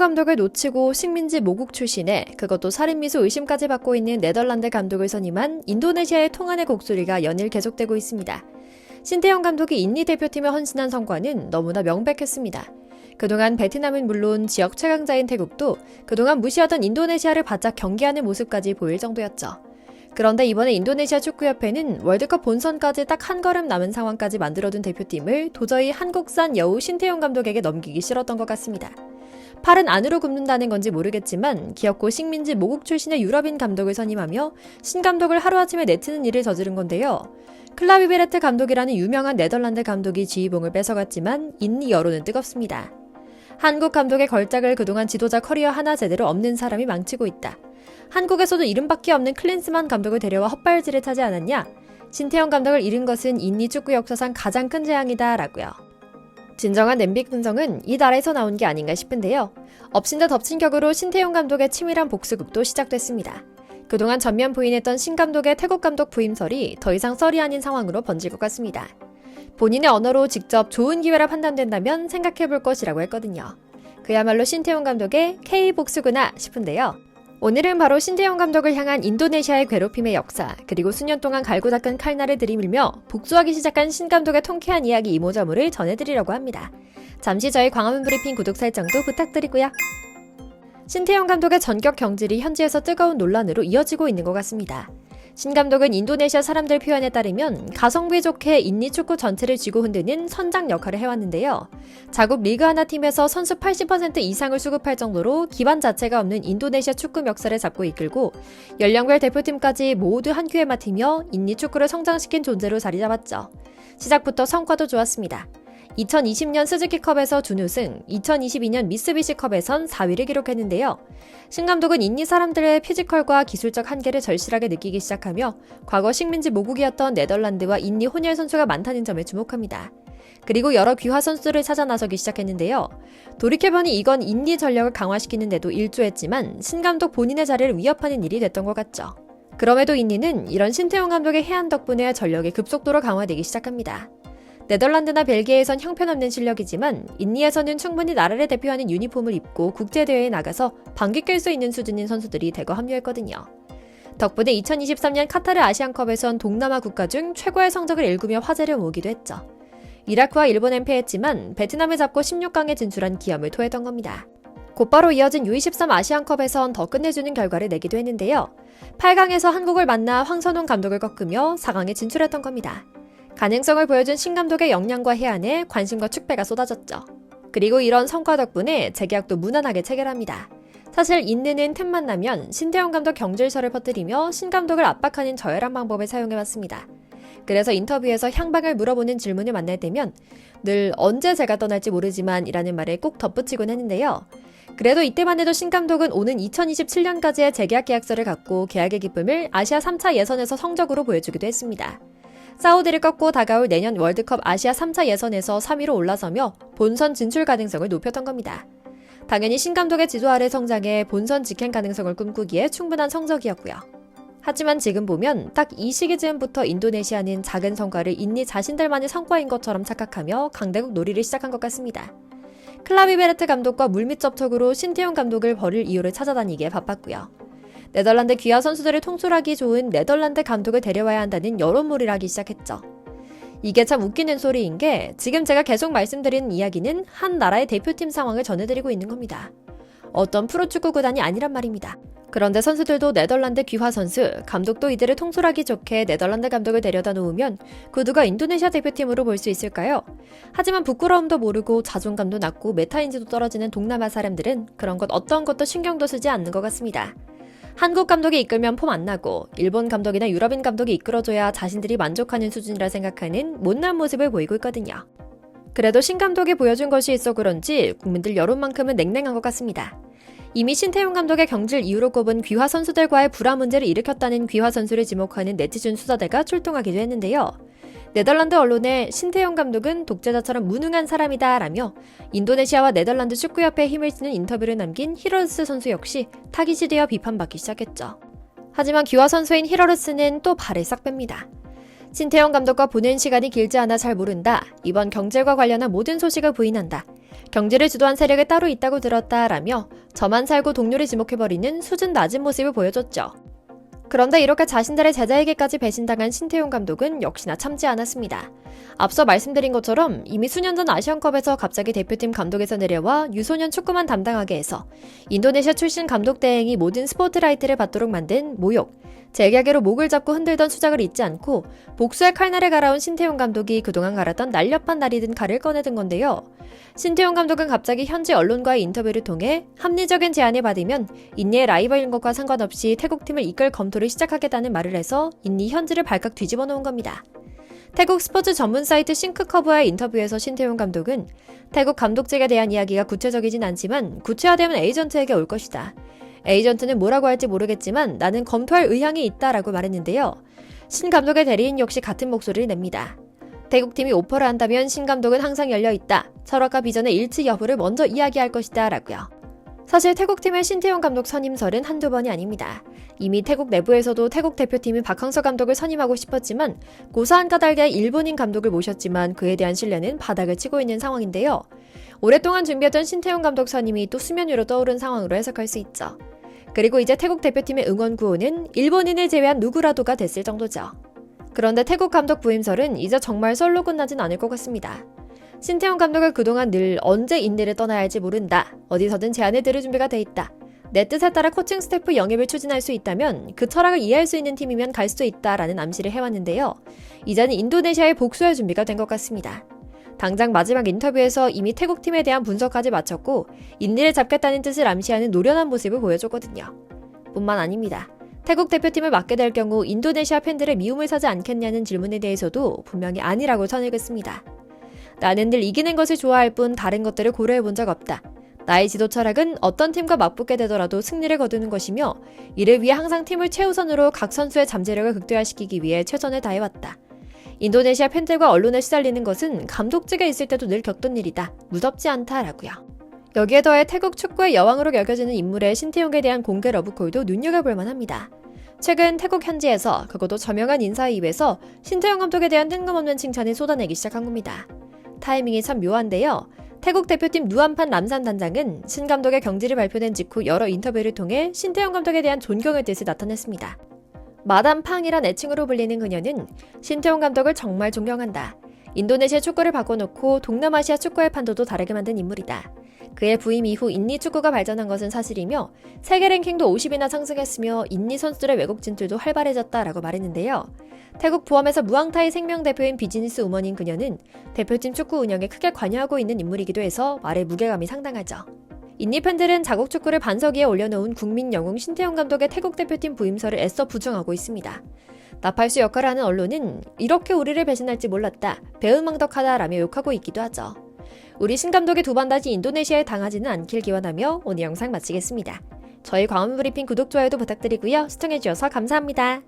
감독을 놓치고 식민지 모국 출신의 그것도 살인미수 의심까지 받고 있는 네덜란드 감독을 선임한 인도네시아의 통한의 곡소리가 연일 계속되고 있습니다. 신태용 감독이 인니 대표팀에 헌신한 성과는 너무나 명백했습니다. 그동안 베트남은 물론 지역 최강자인 태국도 그동안 무시하던 인도네시아를 바짝 경계하는 모습까지 보일 정도였죠. 그런데 이번에 인도네시아 축구협회는 월드컵 본선까지 딱 한 걸음 남은 상황까지 만들어둔 대표팀을 도저히 한국산 여우 신태용 감독에게 넘기기 싫었던 것 같습니다. 팔은 안으로 굽는다는 건지 모르겠지만 귀엽고 식민지 모국 출신의 유럽인 감독을 선임하며 신감독을 하루아침에 내치는 일을 저지른 건데요. 클라비베르트 감독이라는 유명한 네덜란드 감독이 지휘봉을 뺏어갔지만 인니 여론은 뜨겁습니다. 한국 감독의 걸작을 그동안 지도자 커리어 하나 제대로 없는 사람이 망치고 있다. 한국에서도 이름밖에 없는 클린스만 감독을 데려와 헛발질을 하지 않았냐? 신태용 감독을 잃은 것은 인니 축구 역사상 가장 큰 재앙이다 라고요. 진정한 냄비 근성은 이 나라에서 나온 게 아닌가 싶은데요. 엎친 데 덮친 격으로 신태용 감독의 치밀한 복수극도 시작됐습니다. 그동안 전면 부인했던 신 감독의 태국 감독 부임설이 더 이상 썰이 아닌 상황으로 번질 것 같습니다. 본인의 언어로 직접 좋은 기회라 판단된다면 생각해볼 것이라고 했거든요. 그야말로 신태용 감독의 K-복수구나 싶은데요. 오늘은 바로 신태용 감독을 향한 인도네시아의 괴롭힘의 역사, 그리고 수년 동안 갈고 닦은 칼날을 들이밀며 복수하기 시작한 신 감독의 통쾌한 이야기 이모저모를 전해드리려고 합니다. 잠시 저희 광화문 브리핑 구독 설정도 부탁드리고요. 신태용 감독의 전격 경질이 현지에서 뜨거운 논란으로 이어지고 있는 것 같습니다. 신 감독은 인도네시아 사람들 표현에 따르면 가성비 좋게 인니 축구 전체를 쥐고 흔드는 선장 역할을 해왔는데요. 자국 리그 하나 팀에서 선수 80% 이상을 수급할 정도로 기반 자체가 없는 인도네시아 축구 멱살을 잡고 이끌고 연령별 대표팀까지 모두 한 큐에 맡으며 인니 축구를 성장시킨 존재로 자리 잡았죠. 시작부터 성과도 좋았습니다. 2020년 스즈키컵에서 준우승, 2022년 미쓰비시컵에선 4위를 기록했는데요. 신 감독은 인니 사람들의 피지컬과 기술적 한계를 절실하게 느끼기 시작하며 과거 식민지 모국이었던 네덜란드와 인니 혼혈 선수가 많다는 점에 주목합니다. 그리고 여러 귀화 선수들을 찾아 나서기 시작했는데요. 돌이켜보니 이건 인니 전력을 강화시키는 데도 일조했지만 신 감독 본인의 자리를 위협하는 일이 됐던 것 같죠. 그럼에도 인니는 이런 신태용 감독의 해안 덕분에 전력이 급속도로 강화되기 시작합니다. 네덜란드나 벨기에에선 형편없는 실력이지만 인니에서는 충분히 나라를 대표하는 유니폼을 입고 국제대회에 나가서 방귀 낄 수 있는 수준인 선수들이 대거 합류했거든요. 덕분에 2023년 카타르 아시안컵에선 동남아 국가 중 최고의 성적을 일구며 화제를 모으기도 했죠. 이라크와 일본엔 패했지만 베트남을 잡고 16강에 진출한 기염을 토했던 겁니다. 곧바로 이어진 U23 아시안컵에선 더 끝내주는 결과를 내기도 했는데요. 8강에서 한국을 만나 황선홍 감독을 꺾으며 4강에 진출했던 겁니다. 가능성을 보여준 신 감독의 역량과 해안에 관심과 축배가 쏟아졌죠. 그리고 이런 성과 덕분에 재계약도 무난하게 체결합니다. 사실 인느는 틈만 나면 신태용 감독 경질설을 퍼뜨리며 신 감독을 압박하는 저열한 방법을 사용해왔습니다. 그래서 인터뷰에서 향방을 물어보는 질문을 만날 때면 늘 언제 제가 떠날지 모르지만 이라는 말을 꼭 덧붙이곤 했는데요. 그래도 이때만 해도 신 감독은 오는 2027년까지의 재계약 계약서를 갖고 계약의 기쁨을 아시아 3차 예선에서 성적으로 보여주기도 했습니다. 사우디를 꺾고 다가올 내년 월드컵 아시아 3차 예선에서 3위로 올라서며 본선 진출 가능성을 높였던 겁니다. 당연히 신 감독의 지도 아래 성장해 본선 직행 가능성을 꿈꾸기에 충분한 성적이었고요. 하지만 지금 보면 딱 이 시기즈음부터 인도네시아는 작은 성과를 인니 자신들만의 성과인 것처럼 착각하며 강대국 놀이를 시작한 것 같습니다. 클라비베르트 감독과 물밑 접촉으로 신태용 감독을 버릴 이유를 찾아다니기에 바빴고요. 네덜란드 귀화 선수들을 통솔하기 좋은 네덜란드 감독을 데려와야 한다는 여론몰이를 하기 시작했죠. 이게 참 웃기는 소리인 게 지금 제가 계속 말씀드리는 이야기는 한 나라의 대표팀 상황을 전해드리고 있는 겁니다. 어떤 프로축구 구단이 아니란 말입니다. 그런데 선수들도 네덜란드 귀화 선수, 감독도 이들을 통솔하기 좋게 네덜란드 감독을 데려다 놓으면 그 누가 인도네시아 대표팀으로 볼 수 있을까요? 하지만 부끄러움도 모르고 자존감도 낮고 메타인지도 떨어지는 동남아 사람들은 그런 것 어떤 것도 신경도 쓰지 않는 것 같습니다. 한국 감독이 이끌면 폼 안 나고 일본 감독이나 유럽인 감독이 이끌어줘야 자신들이 만족하는 수준이라 생각하는 못난 모습을 보이고 있거든요. 그래도 신 감독이 보여준 것이 있어 그런지 국민들 여론만큼은 냉랭한 것 같습니다. 이미 신태용 감독의 경질 이유로 꼽은 귀화 선수들과의 불화 문제를 일으켰다는 귀화 선수를 지목하는 네티즌 수사대가 출동하기도 했는데요. 네덜란드 언론에 신태용 감독은 독재자처럼 무능한 사람이다 라며 인도네시아와 네덜란드 축구협회에 힘을 쓰는 인터뷰를 남긴 히러르스 선수 역시 타깃이 되어 비판받기 시작했죠. 하지만 귀화 선수인 히러르스는 또 발을 싹 뺍니다. 신태용 감독과 보낸 시간이 길지 않아 잘 모른다. 이번 경질과 관련한 모든 소식을 부인한다. 경기를 주도한 세력이 따로 있다고 들었다라며 저만 살고 동료를 지목해버리는 수준 낮은 모습을 보여줬죠. 그런데 이렇게 자신들의 제자에게까지 배신당한 신태용 감독은 역시나 참지 않았습니다. 앞서 말씀드린 것처럼 이미 수년 전 아시안컵에서 갑자기 대표팀 감독에서 내려와 유소년 축구만 담당하게 해서 인도네시아 출신 감독 대행이 모든 스포트라이트를 받도록 만든 모욕, 재계약으로 목을 잡고 흔들던 수작을 잊지 않고 복수의 칼날에 갈아온 신태용 감독이 그동안 갈았던 날렵한 날이 든 칼을 꺼내든 건데요. 신태용 감독은 갑자기 현지 언론과의 인터뷰를 통해 합리적인 제안을 받으면 인니의 라이벌인 것과 상관없이 태국팀을 이끌 검토를 시작하겠다는 말을 해서 인니 현지를 발칵 뒤집어 놓은 겁니다. 태국 스포츠 전문 사이트 싱크커브와의 인터뷰에서 신태용 감독은 태국 감독직에 대한 이야기가 구체적이진 않지만 구체화되면 에이전트에게 올 것이다. 에이전트는 뭐라고 할지 모르겠지만 나는 검토할 의향이 있다라고 말했는데요. 신 감독의 대리인 역시 같은 목소리를 냅니다. 태국팀이 오퍼를 한다면 신 감독은 항상 열려있다. 철학과 비전의 일치 여부를 먼저 이야기할 것이다 라고요. 사실 태국팀의 신태용 감독 선임설은 한두 번이 아닙니다. 이미 태국 내부에서도 태국 대표팀이 박항서 감독을 선임하고 싶었지만 고사한 까닭에 일본인 감독을 모셨지만 그에 대한 신뢰는 바닥을 치고 있는 상황인데요. 오랫동안 준비했던 신태용 감독 선임이 또 수면 위로 떠오른 상황으로 해석할 수 있죠. 그리고 이제 태국 대표팀의 응원 구호는 일본인을 제외한 누구라도가 됐을 정도죠. 그런데 태국 감독 부임설은 이제 정말 썰로 끝나진 않을 것 같습니다. 신태용 감독은 그동안 늘 언제 인내를 떠나야 할지 모른다. 어디서든 제안을 들을 준비가 돼 있다. 내 뜻에 따라 코칭 스태프 영입을 추진할 수 있다면 그 철학을 이해할 수 있는 팀이면 갈 수 있다라는 암시를 해왔는데요. 이제는 인도네시아의 복수할 준비가 된 것 같습니다. 당장 마지막 인터뷰에서 이미 태국팀에 대한 분석까지 마쳤고 인내를 잡겠다는 뜻을 암시하는 노련한 모습을 보여줬거든요. 뿐만 아닙니다. 태국 대표팀을 맡게 될 경우 인도네시아 팬들의 미움을 사지 않겠냐는 질문에 대해서도 분명히 아니라고 선을 긋습니다. 나는 늘 이기는 것을 좋아할 뿐 다른 것들을 고려해 본 적 없다. 나의 지도 철학은 어떤 팀과 맞붙게 되더라도 승리를 거두는 것이며 이를 위해 항상 팀을 최우선으로 각 선수의 잠재력을 극대화시키기 위해 최선을 다해왔다. 인도네시아 팬들과 언론에 시달리는 것은 감독직에 있을 때도 늘 겪던 일이다. 무섭지 않다라고요. 여기에 더해 태국 축구의 여왕으로 여겨지는 인물의 신태용에 대한 공개 러브콜도 눈여겨볼 만합니다. 최근 태국 현지에서 그것도 저명한 인사에 입에서 신태용 감독에 대한 뜬금없는 칭찬을 쏟아내기 시작한 겁니다. 타이밍이 참 묘한데요. 태국 대표팀 누안판 람산 단장은 신 감독의 경질이 발표된 직후 여러 인터뷰를 통해 신태용 감독에 대한 존경의 뜻을 나타냈습니다. 마담 팡이란 애칭으로 불리는 그녀는 신태용 감독을 정말 존경한다. 인도네시아 축구를 바꿔놓고 동남아시아 축구의 판도도 다르게 만든 인물이다. 그의 부임 이후 인니 축구가 발전한 것은 사실이며 세계 랭킹도 50이나 상승했으며 인니 선수들의 외국 진출도 활발해졌다라고 말했는데요. 태국 부엄에서 무앙타이 생명 대표인 비즈니스 우먼인 그녀는 대표팀 축구 운영에 크게 관여하고 있는 인물이기도 해서 말의 무게감이 상당하죠. 인니 팬들은 자국 축구를 반석 위에 올려놓은 국민 영웅 신태용 감독의 태국 대표팀 부임설을 애써 부정하고 있습니다. 나팔수 역할을 하는 언론은 이렇게 우리를 배신할지 몰랐다, 배은망덕하다라며 욕하고 있기도 하죠. 우리 신 감독이 두 번 다시 인도네시아에 당하지는 않길 기원하며 오늘 영상 마치겠습니다. 저희 광화문 브리핑 구독, 좋아요도 부탁드리고요. 시청해주셔서 감사합니다.